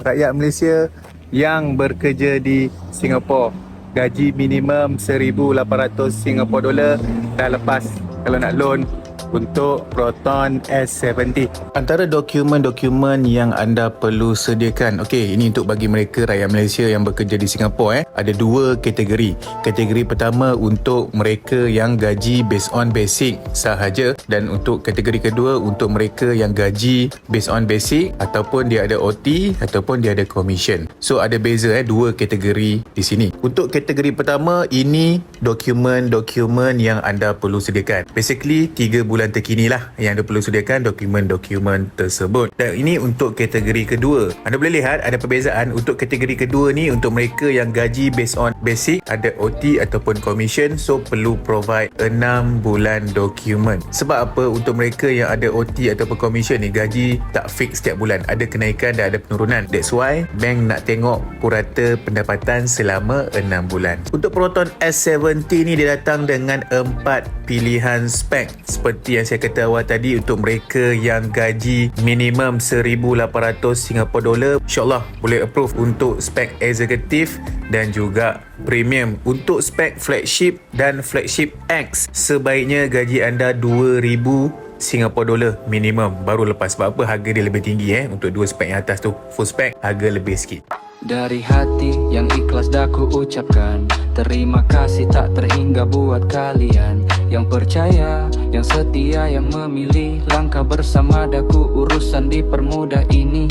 rakyat Malaysia yang bekerja di Singapura. Gaji minimum 1,800 Singapore dollar dah lepas kalau nak loan untuk Proton S70. Antara dokumen-dokumen yang anda perlu sediakan. Okey, ini untuk bagi mereka rakyat Malaysia yang bekerja di Singapura ada dua kategori. Kategori pertama untuk mereka yang gaji based on basic sahaja, dan untuk kategori kedua untuk mereka yang gaji based on basic ataupun dia ada OT ataupun dia ada commission. So ada beza dua kategori di sini. Untuk kategori pertama, ini dokumen-dokumen yang anda perlu sediakan. Basically 3 bulan terkini lah yang anda perlu sediakan dokumen-dokumen tersebut. Dan ini untuk kategori kedua. Anda boleh lihat ada perbezaan. Untuk kategori kedua ni untuk mereka yang gaji based on basic, ada OT ataupun commission, so perlu provide 6 bulan dokumen. Sebab apa? Untuk mereka yang ada OT ataupun commission ni gaji tak fix setiap bulan, ada kenaikan dan ada penurunan. That's why bank nak tengok purata pendapatan selama 6 bulan. Untuk Proton S70 ni dia datang dengan 4 pilihan spek. Seperti yang saya kata awal tadi, untuk mereka yang gaji minimum 1,800 Singapore dollar, insyaAllah boleh approve untuk spek executive dan juga premium. Untuk spek flagship dan flagship X, sebaiknya gaji anda 2,000 Singapore dollar minimum baru lepas. Sebab apa? Harga dia lebih tinggi untuk dua spek yang atas tu. Full spek harga lebih sikit. Dari hati yang ikhlas dah ku ucapkan terima kasih tak terhingga buat kalian yang percaya, yang setia, yang memilih langkah bersama daku, urusan dipermudah ini.